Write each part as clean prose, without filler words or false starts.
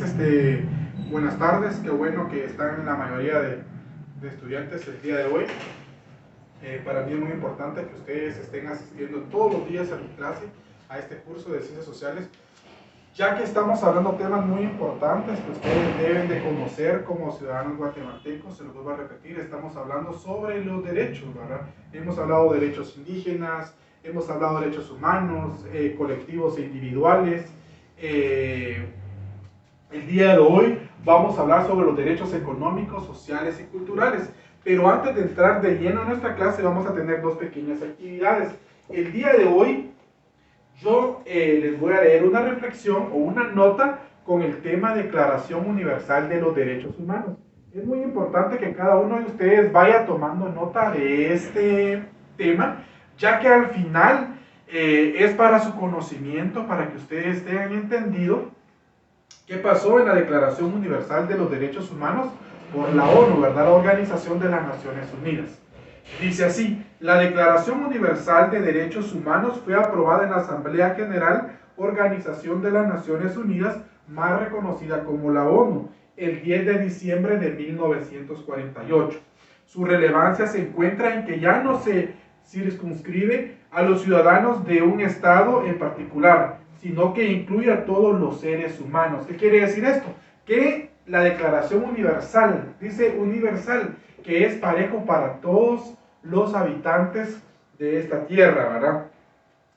noches, buenas tardes, qué bueno que están la mayoría de estudiantes el día de hoy. Para mí es muy importante que ustedes estén asistiendo todos los días a mi clase, a este curso de Ciencias Sociales, ya que estamos hablando de temas muy importantes que ustedes deben de conocer como ciudadanos guatemaltecos. Se los vuelvo a repetir, estamos hablando sobre los derechos, ¿verdad? Hemos hablado de derechos indígenas, hemos hablado de derechos humanos, colectivos e individuales. El día de hoy vamos a hablar sobre los derechos económicos, sociales y culturales. Pero antes de entrar de lleno en nuestra clase vamos a tener dos pequeñas actividades. El día de hoy yo les voy a leer una reflexión o una nota con el tema Declaración Universal de los Derechos Humanos. Es muy importante que cada uno de ustedes vaya tomando nota de este tema, ya que al final es para su conocimiento, para que ustedes tengan entendido qué pasó en la Declaración Universal de los Derechos Humanos por la ONU, ¿verdad? La Organización de las Naciones Unidas. Dice así: la Declaración Universal de Derechos Humanos fue aprobada en la Asamblea General, Organización de las Naciones Unidas, más reconocida como la ONU, el 10 de diciembre de 1948. Su relevancia se encuentra en que ya no se circunscribe a los ciudadanos de un Estado en particular, sino que incluye a todos los seres humanos. ¿Qué quiere decir esto? Que la Declaración Universal, dice universal, que es parejo para todos los habitantes de esta tierra, ¿verdad?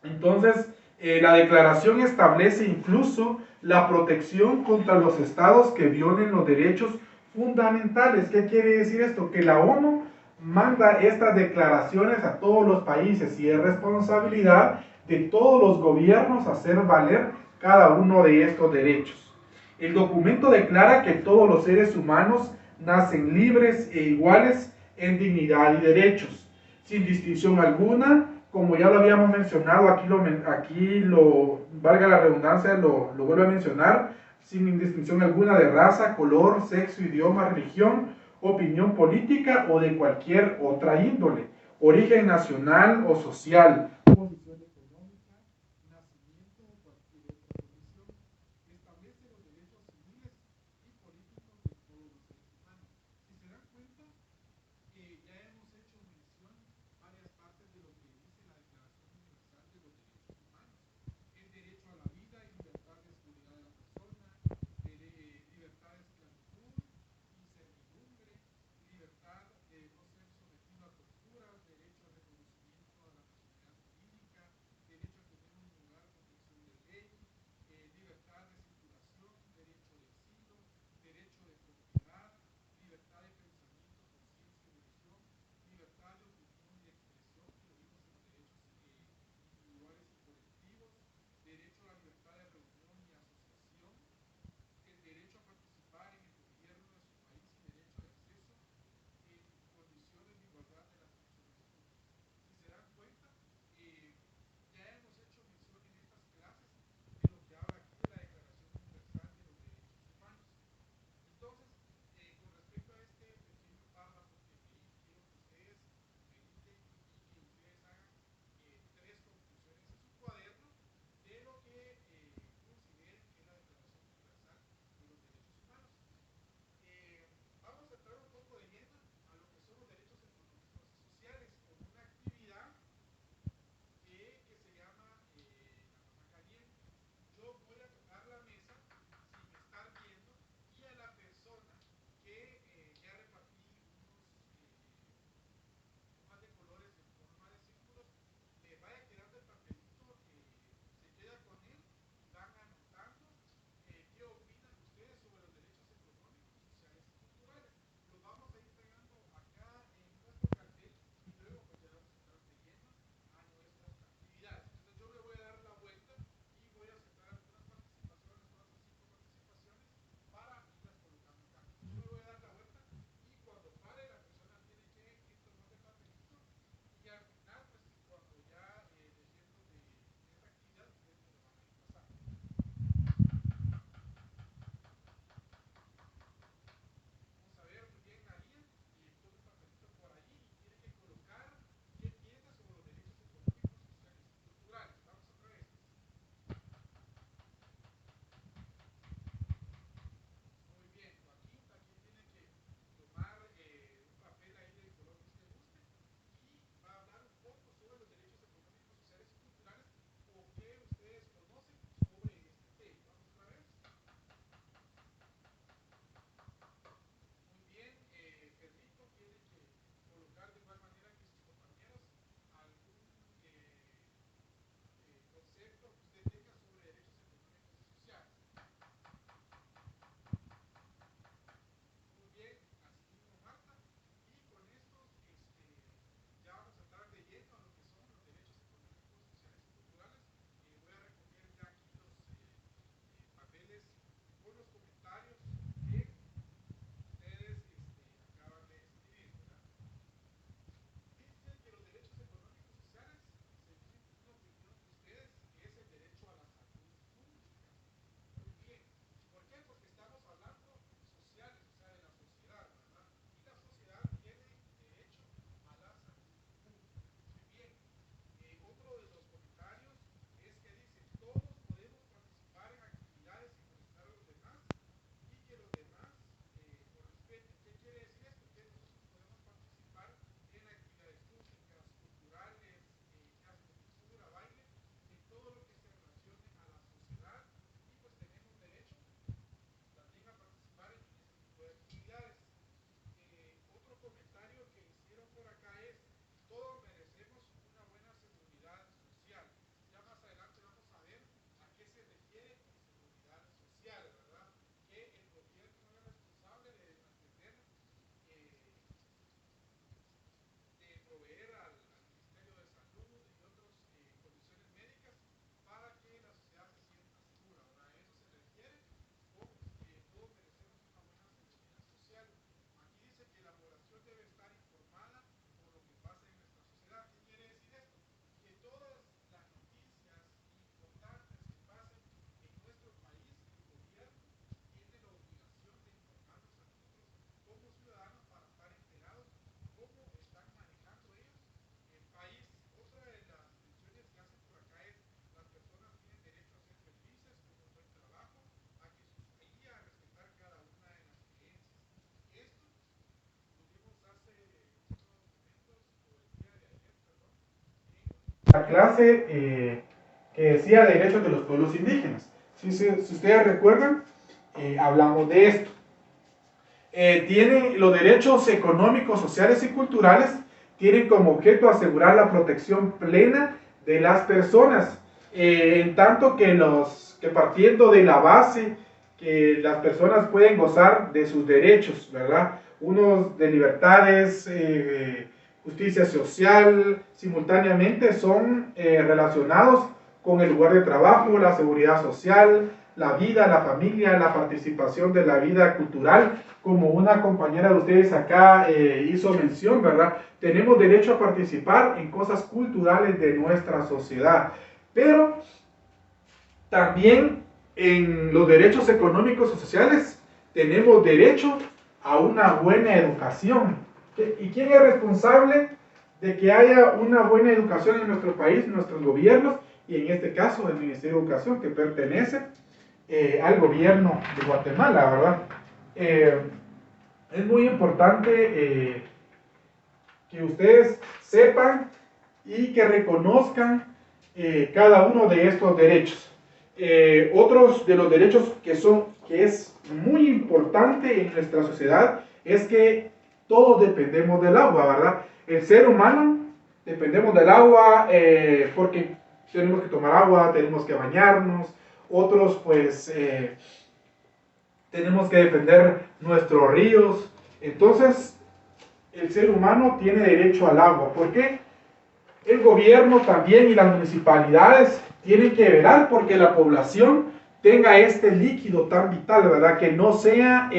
Entonces, la declaración establece incluso la protección contra los estados que violen los derechos fundamentales. ¿Qué quiere decir esto? Que la ONU manda estas declaraciones a todos los países y es responsabilidad de todos los gobiernos hacer valer cada uno de estos derechos. El documento declara que todos los seres humanos nacen libres e iguales en dignidad y derechos, sin distinción alguna, como ya lo habíamos mencionado, valga la redundancia, lo vuelvo a mencionar, sin distinción alguna de raza, color, sexo, idioma, religión, opinión política o de cualquier otra índole, origen nacional o social, condición económica, nacimiento o cualquier otra condición. Establece los derechos civiles y políticos de todos los seres humanos. Si se dan cuenta, ya hemos hecho mención varias partes de lo que dice la Declaración Universal de los Derechos Humanos. El derecho a la vida y libertad de seguridad de la persona, libertad de esclavitud y servidumbre, libertad de no ser sometido a torturas, derecho al reconocimiento a la personalidad jurídica, derecho a tener un lugar de protección de ley, libertad de circulación, derecho de asilo, derecho de propiedad, libertad de pensamiento, conciencia y religión, clase que decía derechos de los pueblos indígenas. Si ustedes recuerdan, hablamos de esto. Tienen los derechos económicos, sociales y culturales, tienen como objeto asegurar la protección plena de las personas, en tanto que partiendo de la base que las personas pueden gozar de sus derechos, ¿verdad? Unos de libertades, justicia social, simultáneamente son relacionados con el lugar de trabajo, la seguridad social, la vida, la familia, la participación de la vida cultural, como una compañera de ustedes acá hizo mención, ¿verdad? Tenemos derecho a participar en cosas culturales de nuestra sociedad, pero también en los derechos económicos y sociales tenemos derecho a una buena educación. ¿Y quién es responsable de que haya una buena educación en nuestro país? Nuestros gobiernos, y en este caso el Ministerio de Educación, que pertenece al gobierno de Guatemala, ¿verdad? Es muy importante que ustedes sepan y que reconozcan cada uno de estos derechos. Otros de los derechos que es muy importante en nuestra sociedad es que todos dependemos del agua, ¿verdad? El ser humano dependemos del agua porque tenemos que tomar agua, tenemos que bañarnos. Otros pues tenemos que defender nuestros ríos. Entonces el ser humano tiene derecho al agua. ¿Por qué? El gobierno también y las municipalidades tienen que velar porque la población tenga este líquido tan vital, ¿verdad? Que no sea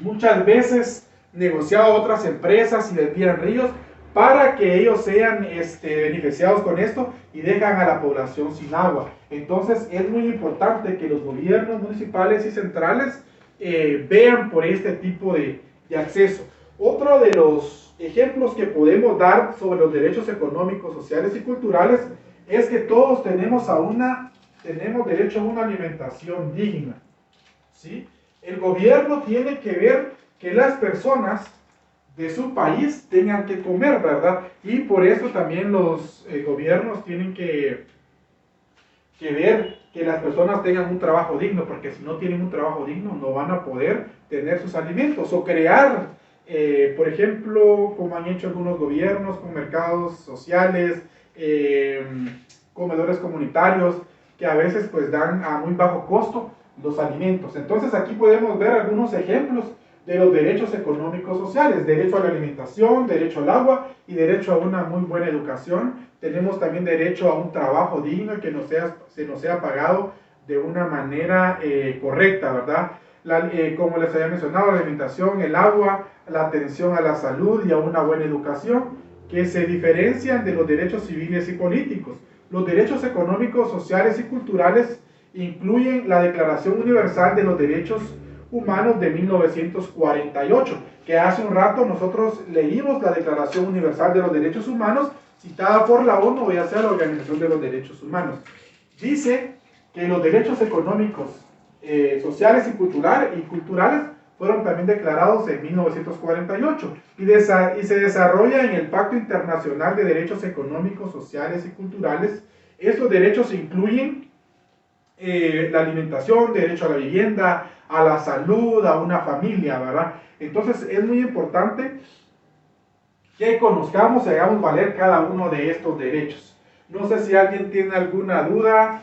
muchas veces negociado a otras empresas y desvían ríos para que ellos sean beneficiados con esto y dejan a la población sin agua. Entonces es muy importante que los gobiernos municipales y centrales vean por este tipo de acceso. Otro de los ejemplos que podemos dar sobre los derechos económicos, sociales y culturales es que todos tenemos derecho a una alimentación digna, ¿sí? El gobierno tiene que ver que las personas de su país tengan que comer, ¿verdad? Y por eso también los gobiernos tienen que ver que las personas tengan un trabajo digno, porque si no tienen un trabajo digno no van a poder tener sus alimentos o crear, por ejemplo, como han hecho algunos gobiernos con mercados sociales, comedores comunitarios, que a veces pues dan a muy bajo costo los alimentos. Entonces aquí podemos ver algunos ejemplos de los derechos económicos sociales: derecho a la alimentación, derecho al agua y derecho a una muy buena educación. Tenemos también derecho a un trabajo digno y que se nos sea pagado de una manera correcta, ¿verdad? Como les había mencionado, la alimentación, el agua, la atención a la salud y a una buena educación, que se diferencian de los derechos civiles y políticos. Los derechos económicos, sociales y culturales incluyen la Declaración Universal de los Derechos Humanos de 1948, que hace un rato nosotros leímos la Declaración Universal de los Derechos Humanos, citada por la ONU, o ya sea la Organización de los Derechos Humanos. Dice que los derechos económicos, sociales y culturales fueron también declarados en 1948 y se desarrolla en el Pacto Internacional de Derechos Económicos, Sociales y Culturales. Estos derechos incluyen la alimentación, derecho a la vivienda, a la salud, a una familia, ¿verdad? Entonces es muy importante que conozcamos y hagamos valer cada uno de estos derechos. No sé si alguien tiene alguna duda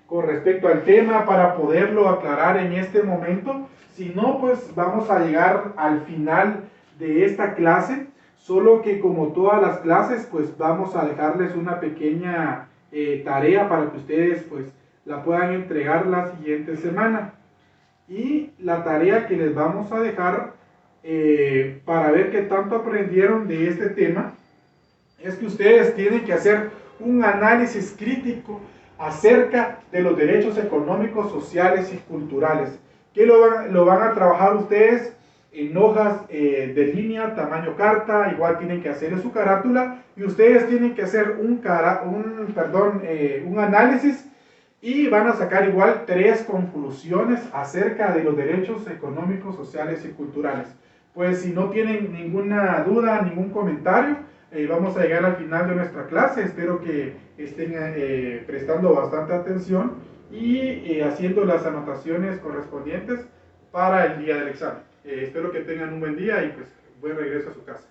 con respecto al tema para poderlo aclarar en este momento. Si no, pues vamos a llegar al final de esta clase, solo que como todas las clases, pues vamos a dejarles una pequeña tarea para que ustedes pues la puedan entregar la siguiente semana. Y la tarea que les vamos a dejar para ver qué tanto aprendieron de este tema es que ustedes tienen que hacer un análisis crítico acerca de los derechos económicos, sociales y culturales, que lo van a trabajar ustedes en hojas de línea, tamaño carta. Igual tienen que hacer su carátula y ustedes tienen que hacer un análisis y van a sacar igual 3 conclusiones acerca de los derechos económicos, sociales y culturales. Pues si no tienen ninguna duda, ningún comentario, vamos a llegar al final de nuestra clase. Espero que estén prestando bastante atención y haciendo las anotaciones correspondientes para el día del examen. Espero que tengan un buen día y pues buen regreso a su casa.